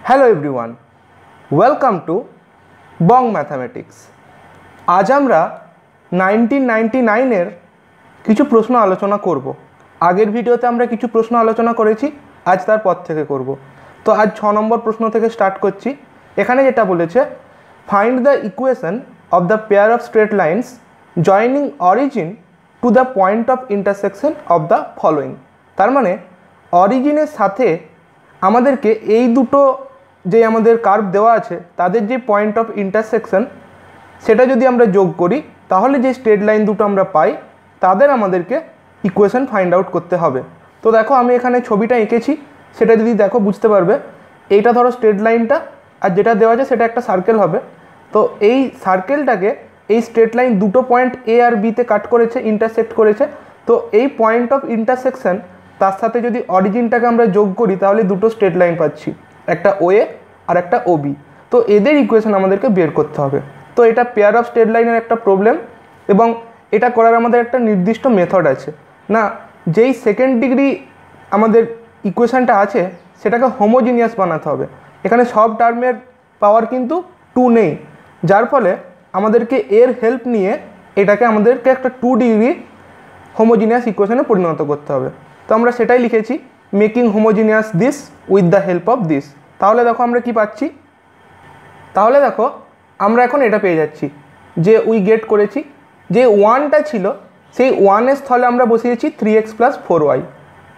Hello everyone, welcome to Bong mathematics. আজ আমরা 1999-এর কিছু প্রশ্ন আলোচনা করব। আগের ভিডিওতে আমরা কিছু প্রশ্ন আলোচনা করেছি, আজ তার পর থেকে করব। তো আজ 6 নম্বর প্রশ্ন থেকে স্টার্ট করছি। এখানে যেটা বলেছে, find the equation of the pair of straight lines joining origin to the point of intersection of the following. তার মানে অরিজিনের সাথে আমাদেরকে এই দুটো যে আমাদের কার্ভ দেওয়া আছে তাদের যে পয়েন্ট অফ ইন্টারসেকশন সেটা যদি আমরা যোগ করি তাহলে যে স্ট্রেট লাইন দুটো আমরা পাই তাদের আমাদেরকে ইকুয়েশন ফাইন্ড আউট করতে হবে। তো দেখো আমি এখানে ছবিটা এঁকেছি, সেটা যদি দেখো বুঝতে পারবে। এইটা ধরো স্ট্রেট লাইনটা, আর যেটা দেওয়া আছে সেটা একটা সার্কেল হবে। তো এই সার্কেলটাকে এই স্ট্রেট লাইন দুটো পয়েন্ট এ আর বিতে কাট করেছে, ইন্টারসেক্ট করেছে। তো এই পয়েন্ট অফ ইন্টারসেকশন তার সাথে যদি অরিজিনটাকে আমরা যোগ করি তাহলে দুটো স্ট্রেট লাইন পাচ্ছি, একটা ওএ আর একটা ওবি। তো এদের ইকুয়েশন আমাদেরকে বের করতে হবে। তো এটা পেয়ার অফ স্ট্রেট লাইনের একটা প্রবলেম, এবং এটা করার আমাদের একটা নির্দিষ্ট মেথড আছে। না, যেই সেকেন্ড ডিগ্রি আমাদের ইকুয়েশনটা আছে সেটাকে হোমোজিনিয়াস বানাতে হবে। এখানে সব টার্মের পাওয়ার কিন্তু 2 নেই, যার ফলে আমাদেরকে এর হেল্প নিয়ে এটাকে আমাদেরকে একটা 2 ডিগ্রি হোমোজিনিয়াস ইকুয়েশনে পরিণত করতে হবে। তো আমরা সেটাই লিখেছি, making homogeneous this with the help of this. তাহলে দেখো আমরা কি পাচ্ছি, তাহলে দেখো আমরা এখন এটা পেয়ে যাচ্ছি যে উই গেট করেছি যে 1টা ছিল সেই 1-এর স্থলে আমরা বসিয়েছি 3x + 4y।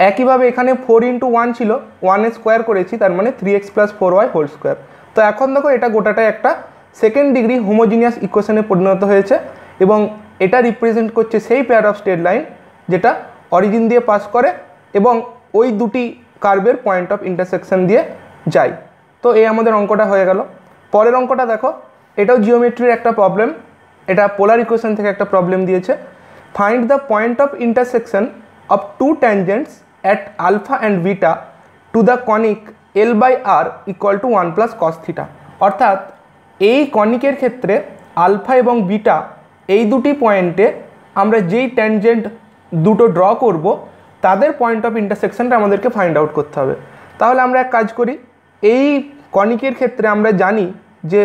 একইভাবে এখানে 4 × 1 ছিল, 1-এর স্কোয়ার করেছি, তার মানে 3x + 4y হোল স্কোয়ার। তো এখন দেখো এটা গোটাটাই একটা সেকেন্ড ডিগ্রি হোমোজিনিয়াস ইকুয়েশনে পরিণত হয়েছে, এবং এটা রিপ্রেজেন্ট করছে সেই পেয়ার অফ স্ট্রেট লাইন যেটা অরিজিন দিয়ে পাস করে এবং ওই দুটি কার্ভের পয়েন্ট অফ ইন্টারসেকশন দিয়ে যায়। তো এই আমাদের অঙ্কটা হয়ে গেল। পরের অঙ্কটা দেখো, এটাও জিওমেট্রির একটা প্রবলেম, এটা পোলার ইকুয়েশন থেকে একটা প্রবলেম দিয়েছে। Find the point of intersection of 2 tangents at alpha and beta to the conic L/R = 1 + cos θ। অর্থাৎ এই কনিকের ক্ষেত্রে আলফা এবং বিটা এই দুটি পয়েন্টে আমরা যেই ট্যানজেন্ট দুটো ড্র করব তাদের পয়েন্ট অফ ইন্টারসেকশনটা আমাদেরকে ফাইন্ড আউট করতে হবে। তাহলে আমরা এক কাজ করি, এই কনিকের ক্ষেত্রে আমরা জানি যে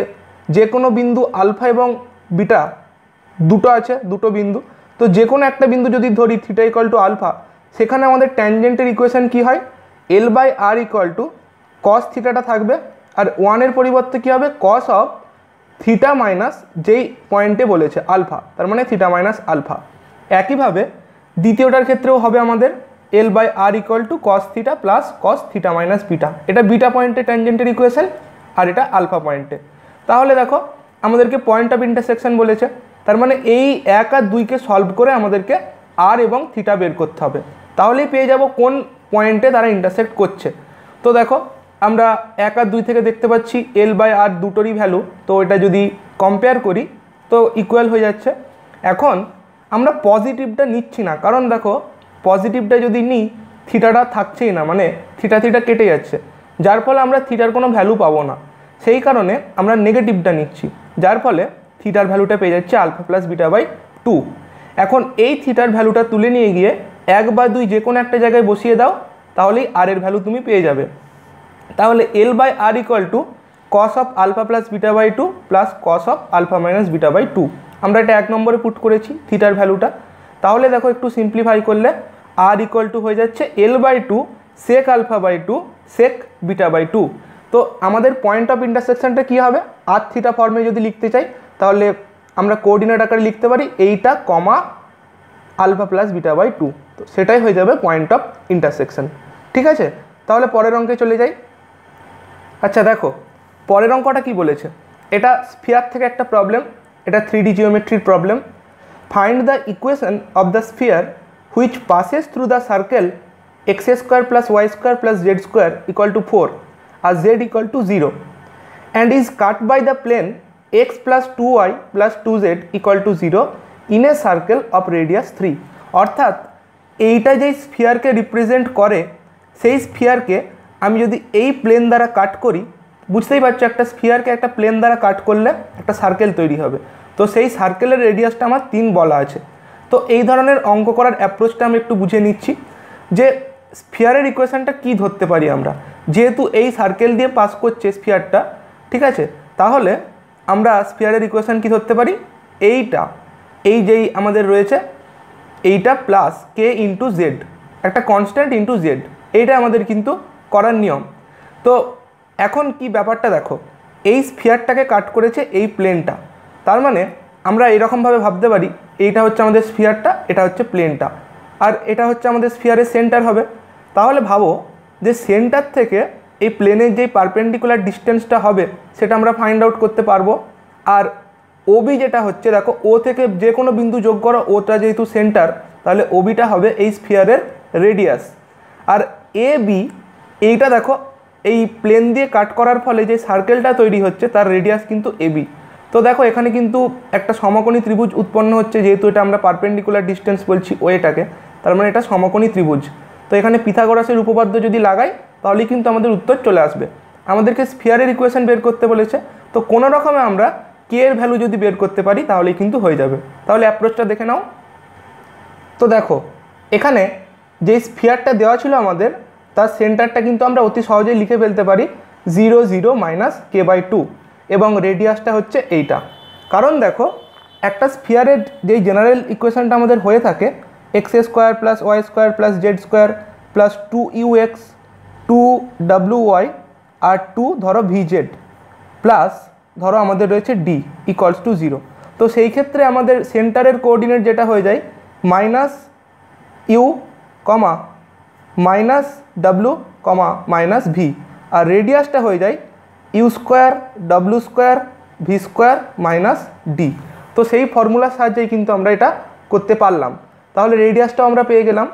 যে কোনো বিন্দু আলফা এবং বিটা দুটো আছে, দুটো বিন্দু। তো যে কোনো একটা বিন্দু যদি ধরি θ = আলফা, সেখানে আমাদের ট্যানজেন্টের ইকুয়েশন কি হয়, L/R = cos θ থাকবে, আর 1-এর পরিবর্তে কী হবে, cos অফ θ মাইনাস যেই পয়েন্টে বলেছে আলফা, তার মানে θ - আলফা। একইভাবে দ্বিতীয়টার ক্ষেত্রেও হবে আমাদের L/R = cos θ + cos θ - বিটা। এটা বিটা পয়েন্টে ট্যানজেন্টের ইকুয়েশন, আর এটা আলফা পয়েন্টে। তাহলে দেখো আমাদেরকে পয়েন্ট অফ ইন্টারসেকশন বলেছে, তার মানে এই 1 আর 2কে সলভ করে আমাদেরকে আর এবং θ বের করতে হবে। তাহলেই পেয়ে যাব কোন পয়েন্টে তারা ইন্টারসেক্ট করছে। তো দেখো আমরা 1 আর 2 থেকে দেখতে পাচ্ছি L/R দুটোরই ভ্যালু, তো এটা যদি কম্পেয়ার করি তো ইকুয়াল হয়ে যাচ্ছে। এখন আমরা পজিটিভটা নিচ্ছি না, কারণ দেখো পজিটিভটা যদি নিই থিটাটা থাকছেই না, মানে থিটা কেটে যাচ্ছে, যার ফলে আমরা থিটার কোনো ভ্যালু পাবো না। সেই কারণে আমরা নেগেটিভটা নিচ্ছি, যার ফলে থিটার ভ্যালুটা পেয়ে যাচ্ছে α + β/2। এখন এই থিটার ভ্যালুটা তুলে নিয়ে গিয়ে 1 বা 2 যে কোনো একটা জায়গায় বসিয়ে দাও, তাহলেই আর এর ভ্যালু তুমি পেয়ে যাবে। তাহলে L/R = cos of α + β/2 + cos of α - β/2। আমরা এটা 1 নম্বরে পুট করেছি থিটার ভ্যালুটা। তাহলে দেখো একটু সিম্পলিফাই করলে R = হয়ে যাচ্ছে L/2 sec α/2 sec β/2। তো আমাদের পয়েন্ট অফ ইন্টারসেকশনটা কী হবে, আর থিটা ফর্মে যদি লিখতে চাই তাহলে আমরা কোঅর্ডিনেট আকারে লিখতে পারি এইটা কমা α + β/2। তো সেটাই হয়ে যাবে পয়েন্ট অফ ইন্টারসেকশন। ঠিক আছে, তাহলে পরের অঙ্কে চলে যাই। আচ্ছা দেখো পরের অঙ্কটা কি বলেছে, এটা স্ফিয়ার থেকে একটা প্রবলেম, এটা 3D জিওমেট্রির problem. Find the equation of the sphere which passes through the circle x² + y² + z² = 4 আর z = 0 and is cut by the plane x + 2y + 2z = 0 in a circle of radius 3। অর্থাৎ এইটা যেই স্ফিয়ারকে represent করে সেই স্ফিয়ারকে আমি যদি এই plane দ্বারা কাট করি, বুঝতেই পারছো একটা স্ফিয়ারকে একটা প্লেন দ্বারা কাট করলে একটা সার্কেল তৈরি হবে। তো সেই সার্কেলের রেডিয়াসটা আমার 3 বলা আছে। তো এই ধরনের অঙ্ক করার অ্যাপ্রোচটা আমি একটু বুঝে নিচ্ছি যে স্ফিয়ারের ইকুয়েশনটা কি ধরতে পারি আমরা। যেহেতু এই সার্কেল দিয়ে পাস করছে স্ফিয়ারটা, ঠিক আছে, তাহলে আমরা স্ফিয়ারের ইকুয়েশন কি ধরতে পারি, এই যেই আমাদের রয়েছে এইটা প্লাস কে ইন্টু জেড, একটা কনস্ট্যান্ট ইন্টু জেড, এইটা আমাদের কিন্তু করার নিয়ম। তো এখন কি ব্যাপারটা দেখো, এই স্ফিয়ারটাকে কাট করেছে এই প্লেনটা, তার মানে আমরা এরকমভাবে ভাবতে পারি এইটা হচ্ছে আমাদের স্ফিয়ারটা, এটা হচ্ছে প্লেনটা, আর এটা হচ্ছে আমাদের স্ফিয়ারের সেন্টার হবে। তাহলে ভাবো যে সেন্টার থেকে এই প্লেনের যেই পারপেন্ডিকুলার ডিস্টেন্সটা হবে সেটা আমরা ফাইন্ড আউট করতে পারবো। আর ওবি যেটা হচ্ছে, দেখো ও থেকে যে কোনো বিন্দু যোগ করো, ওটা যেহেতু সেন্টার, তাহলে ওবিটা হবে এই স্ফিয়ারের রেডিয়াস। আর এ বি এইটা দেখো এই প্লেন দিয়ে কাট করার ফলে যে সার্কেলটা তৈরি হচ্ছে তার রেডিয়াস কিন্তু এবি। তো দেখো এখানে কিন্তু একটা সমকোণী ত্রিভুজ উৎপন্ন হচ্ছে, যেহেতু এটা আমরা পারপেন্ডিকুলার ডিস্টেন্স বলছি ওয়েটাকে, তার মানে এটা সমকোণী ত্রিভুজ। তো এখানে পিথাগোরাসের উপপাদ্য যদি লাগাই তাহলেই কিন্তু আমাদের উত্তর চলে আসবে। আমাদেরকে স্ফিয়ারের ইকুয়েশন বের করতে বলেছে, তো কোনো রকমে আমরা কে এর ভ্যালু যদি বের করতে পারি তাহলেই কিন্তু হয়ে যাবে। তাহলে অ্যাপ্রোচটা দেখে নাও। তো দেখো এখানে যে স্ফিয়ারটা দেওয়া ছিল আমাদের, তার সেন্টারটা কিন্তু আমরা অতি সহজেই লিখে ফেলতে পারি 0 0 মাইনাস k/2, এবং রেডিয়াসটা হচ্ছে এইটা। কারণ দেখো একটা স্ফিয়ারের যেই জেনারেল ইকুয়েশনটা আমাদের হয়ে থাকে x² plus y² plus z² plus 2ux 2wy আর 2 ধরো vz প্লাস ধরো আমাদের রয়েছে d ইকুয়ালস টু 0। তো সেই ক্ষেত্রে আমাদের সেন্টারের কোঅর্ডিনেট যেটা হয়ে যায় মাইনাস ইউ কমা মাইনাস ডাব্লু কমা মাইনাস ভি, আর রেডিয়াসটা হয়ে যায় u² w² v² minus D. তো সেই ফর্মুলার সাহায্যেই কিন্তু আমরা এটা করতে পারলাম। তাহলে রেডিয়াসটাও আমরা পেয়ে গেলাম।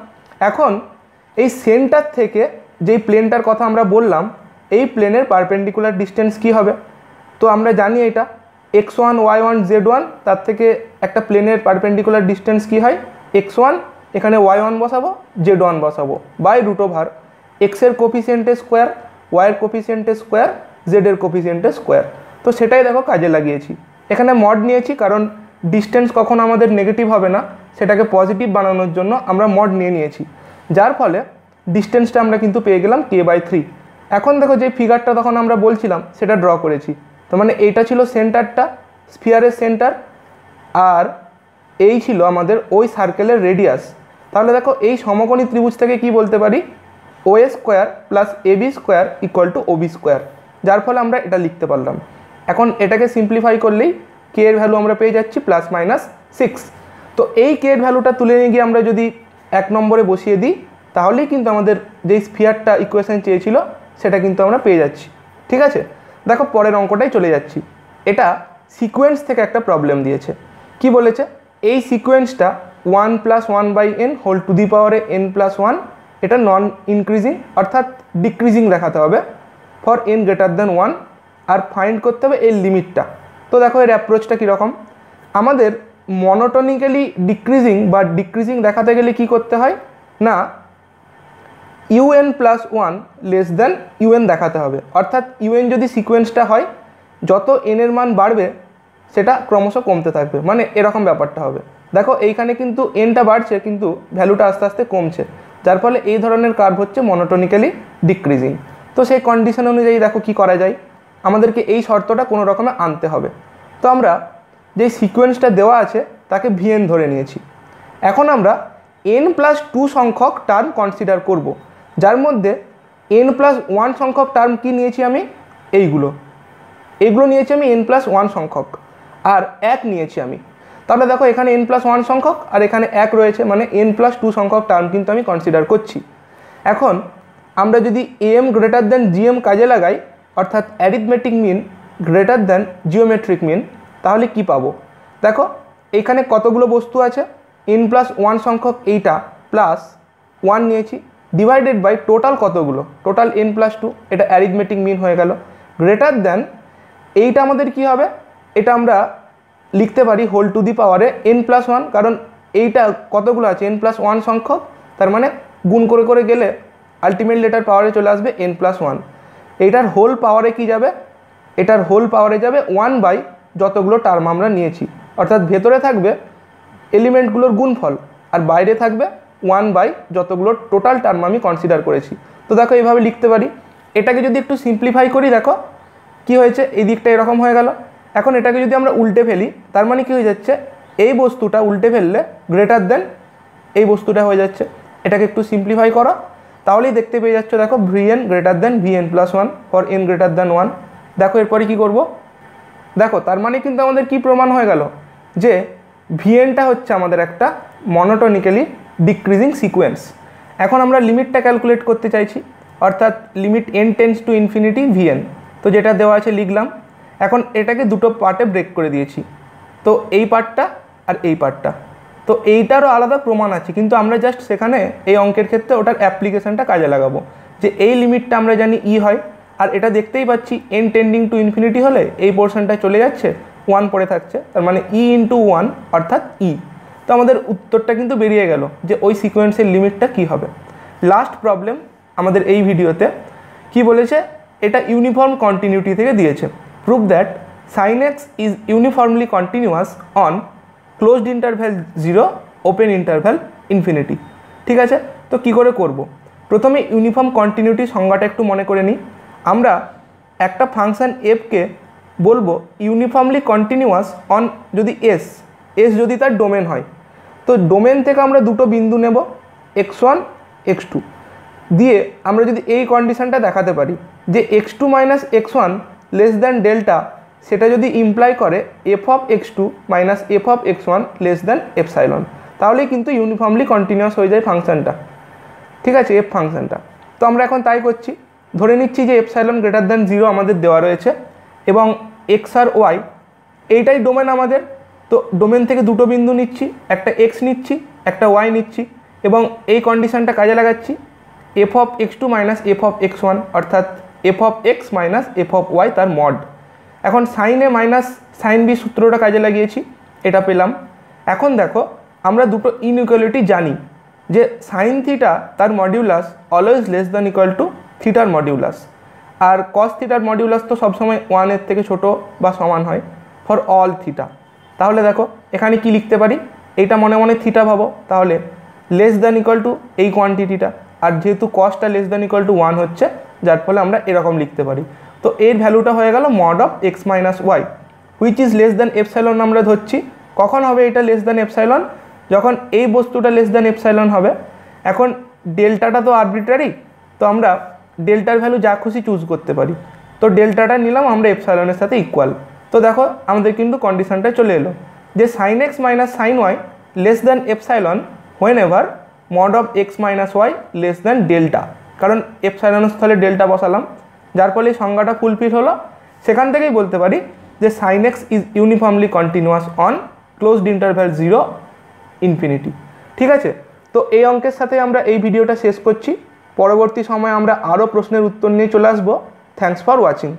এখন এই সেন্টার থেকে যেই প্লেনটার কথা আমরা বললাম, এই প্লেনের পারপেন্ডিকুলার ডিস্টেন্স কি হবে, তো আমরা জানি এটা x1 y1 z1, তার থেকে একটা প্লেনের পারপেন্ডিকুলার ডিস্টেন্স কি হয় x1, এখানে y1 বসাবো z1 বসাবো বাই √, x এর কোফিসিয়েন্টের স্কোয়ার, y এর কোফিসিয়েন্টের স্কোয়ার, z এর কোফিসিয়েন্টের স্কোয়ার। তো সেটাই দেখো কাজে লাগিয়েছি। এখানে মড নিয়েছি কারণ ডিস্টেন্স কখনো আমাদের নেগেটিভ হবে না, সেটাকে পজিটিভ বানানোর জন্য আমরা মড নিয়েছি, যার ফলে ডিস্টেন্সটা আমরা কিন্তু পেয়ে গেলাম k/3। এখন দেখো যে ফিগারটা তখন আমরা বলছিলাম সেটা ড্র করেছি। তো মানে এইটা ছিল সেন্টারটা, স্ফিয়ারের সেন্টার, আর এই ছিল আমাদের ওই সার্কেলের রেডিয়াস। তাহলে দেখো এই সমকোণী ত্রিভুজ থেকে কি বলতে পারি, OA² plus AB² equal to OB², যার ফলে আমরা এটা লিখতে পারলাম। এখন এটাকে সিম্পলিফাই করলেই কে এর ভ্যালু আমরা পেয়ে যাচ্ছি +-6। তো এই কে এর ভ্যালুটা তুলে নিয়ে গিয়ে আমরা যদি 1 নম্বরে বসিয়ে দিই তাহলেই কিন্তু আমাদের যেই স্ফিয়ারটা ইকুয়েশন চেয়েছিল সেটা কিন্তু আমরা পেয়ে যাচ্ছি। ঠিক আছে, দেখো পরের অঙ্কটাই চলে যাচ্ছি। এটা সিকোয়েন্স থেকে একটা প্রবলেম দিয়েছে। কি বলেছে, এই সিকোয়েন্সটা 1 + 1/n হোল টু দি পাওয়ারে n+1, এটা নন ইনক্রিজিং অর্থাৎ ডিক্রিজিং দেখাতে হবে ফর n গ্রেটার দ্যান 1, আর ফাইন্ড করতে হবে এর লিমিটটা। তো দেখো এর অ্যাপ্রোচটা কীরকম, আমাদের মনোটনিক্যালি ডিক্রিজিং বা ডিক্রিজিং দেখাতে গেলে কি করতে হয় না, un+1 লেস দ্যান un দেখাতে হবে। অর্থাৎ un যদি সিকোয়েন্সটা হয়, যত n এর মান বাড়বে সেটা ক্রমশ কমতে থাকবে, মানে এরকম ব্যাপারটা হবে। দেখো এইখানে কিন্তু nটা বাড়ছে কিন্তু ভ্যালুটা আস্তে আস্তে কমছে, যার ফলে এই ধরনের কার্ভ হচ্ছে মনোটনিক্যালি ডিক্রিজিং। তো সেই কন্ডিশন অনুযায়ী দেখো কি করা যায়, আমাদেরকে এই শর্তটা কোনো রকমে আনতে হবে। তো আমরা যে সিকোয়েন্সটা দেওয়া আছে তাকে vn ধরে নিয়েছি। এখন আমরা n+2 সংখ্যক টার্ম কনসিডার করব, যার মধ্যে n+1 সংখ্যক টার্ম কি নিয়েছি আমি, এইগুলো নিয়েছি আমি n+1 সংখ্যক, আর 1 নিয়েছি আমি। তাহলে দেখো এখানে n+1 সংখ্যক আর এখানে 1 রয়েছে, মানে n+2 সংখ্যক টার্ম কিন্তু আমি কনসিডার করছি। এখন আমরা যদি am গ্রেটার দ্যান gm কাজে লাগাই, অর্থাৎ arithmetic mean greater than geometric mean, তাহলে কি পাবো, দেখো এইখানে কতগুলো বস্তু আছে, n+1 সংখ্যক এইটা প্লাস 1 নিয়েছি ডিভাইডেড বাই টোটাল কতগুলো, টোটাল n+2, এটা অ্যারিথমেটিক মিন হয়ে গেল। গ্রেটার দ্যান এইটা আমাদের কি হবে, এটা আমরা লিখতে পারি হোল টু দি পাওয়ারে n+1, কারণ এইটা কতগুলো আছে n+1 সংখ্যক, তার মানে গুণ করে করে গেলে আলটিমেটলি এটার পাওয়ারে চলে আসবে n+1। এইটার হোল পাওয়ারে কি যাবে, এটার হোল পাওয়ারে যাবে 1 / যতগুলো টার্ম আমরা নিয়েছি, অর্থাৎ ভেতরে থাকবে এলিমেন্টগুলোর গুণফল আর বাইরে থাকবে 1 / যতগুলো টোটাল টার্ম আমি কনসিডার করেছি। তো দেখো এইভাবে লিখতে পারি, এটাকে যদি একটু সিম্পলিফাই করি, দেখো কি হয়েছে, এই দিকটা এরকম হয়ে গেল। এখন এটাকে যদি আমরা উল্টে ফেলি, তার মানে কি হয়ে যাচ্ছে, এই বস্তুটা উল্টে ফেললে গ্রেটার দেন এই বস্তুটা হয়ে যাচ্ছে। এটাকে একটু সিম্পলিফাই করো, তাহলেই দেখতে পেয়ে যাচ্ছ, দেখো vn greater than vn plus 1 for n greater than 1। দেখো এরপরে কি করব, দেখো তার মানে কিন্তু আমাদের কি প্রমাণ হয়ে গেল, যে vnটা হচ্ছে আমাদের একটা মনোটোনিক্যালি ডিক্রিজিং সিকোয়েন্স। এখন আমরা লিমিটটা ক্যালকুলেট করতে চাইছি, অর্থাৎ limit n tends to infinity vn। তো যেটা দেওয়া আছে লিখলাম। এখন এটাকে দুটো পার্টে ব্রেক করে দিয়েছি, তো এই পার্টটা আর এই পার্টটা। তো এইটারও আলাদা প্রমাণ আছে, কিন্তু আমরা জাস্ট সেখানে এই অঙ্কের ক্ষেত্রে ওটার অ্যাপ্লিকেশনটা কাজে লাগাবো, যে এই লিমিটটা আমরা জানি ই হয়, আর এটা দেখতেই পাচ্ছি n টেন্ডিং টু ইনফিনিটি হলে এই পোর্শনটা চলে যাচ্ছে, 1 পড়ে থাকছে, তার মানে ই ইন্টু 1 অর্থাৎ ই। তো আমাদের উত্তরটা কিন্তু বেরিয়ে গেল যে ওই সিকোয়েন্সের লিমিটটা কি হবে। লাস্ট প্রবলেম আমাদের এই ভিডিওতে কি বলেছে, এটা ইউনিফর্ম কন্টিনিউটি থেকে দিয়েছে। Prove that sin x is uniformly continuous on closed interval 0 open interval infinity. ঠিক আছে, তো কি করে করব, প্রথমে ইউনিফর্ম কন্টিনিউটি সংজ্ঞাটা একটু মনে করে নিই। আমরা একটা ফাংশন এফকে বলবো ইউনিফর্মলি কন্টিনিউয়াস অন যদি এস যদি তার ডোমেন হয়। তো ডোমেন থেকে আমরা দুটো বিন্দু নেব, x1 x2 দিয়ে আমরা যদি এই কন্ডিশনটা দেখাতে পারি যে x2 minus x1 less than delta, সেটা যদি ইমপ্লাই করে F of x2 minus f of x1 less than epsilon, তাহলেই কিন্তু ইউনিফর্মলি কন্টিনিউয়াস হয়ে যায় ফাংশনটা। ঠিক আছে, এফ ফাংশনটা। তো আমরা এখন তাই করছি, ধরে নিচ্ছি যে এপসাইলন গ্রেটার দ্যান 0 আমাদের দেওয়া রয়েছে, এবং এক্স আর ওয়াই এইটাই ডোমেন আমাদের। তো ডোমেন থেকে দুটো বিন্দু নিচ্ছি, একটা এক্স নিচ্ছি, একটা ওয়াই নিচ্ছি, এবং এই কন্ডিশনটা কাজে লাগাচ্ছি, f of x2 minus f of x1 অর্থাৎ f of x minus f of y তার মড। এখন sine A minus sine B সূত্রটা কাজে লাগিয়েছি, এটা পেলাম। এখন দেখো আমরা দুটো ইনইকুয়ালিটি জানি, যে সাইন থিটা তার modulus always less than equal to থিটার মডিউলাস, আর কস থিটার মডিউলাস তো সবসময় 1 থেকে ছোট বা সমান হয় ফর অল থিটা। তাহলে দেখো এখানে কি লিখতে পারি, এইটা মনে মনে থিটা ভাবো, তাহলে লেস দ্যান ইকুয়াল টু এই কোয়ান্টিটিটা, আর যেহেতু কসটা লেস দ্যান ইকুয়াল টু 1 হচ্ছে, যার ফলে আমরা এরকম লিখতে পারি। তো এর ভ্যালুটা হয়ে গেল mod of x minus y, which is less than epsilon আমরা ধরছি। কখন হবে এটা লেস দ্যান এপসাইলন, যখন এই বস্তুটা লেস দ্যান এপসাইলন হবে। এখন ডেল্টাটা তো আরবিট্রারি, তো আমরা ডেল্টার ভ্যালু যা খুশি চুজ করতে পারি। তো ডেল্টাটা নিলাম আমরা এপসাইলনের সাথে ইকুয়াল। তো দেখো আমাদের কিন্তু কন্ডিশনটা চলে এলো যে sine x minus sine y less than epsilon whenever mod of x minus y less than delta, কারণ এপসাইলনের স্থলে ডেল্টা বসালাম, যার ফলে সংজ্ঞাটা ফুলফিল হলো। সেখান থেকেই বলতে পারি যে sine x is uniformly continuous on closed interval 0 infinity. ঠিক আছে, তো এই অঙ্কের সাথে আমরা এই ভিডিওটা শেষ করছি। পরবর্তী সময়ে আমরা আরও প্রশ্নের উত্তর নিয়ে চলে আসবো। Thanks for watching.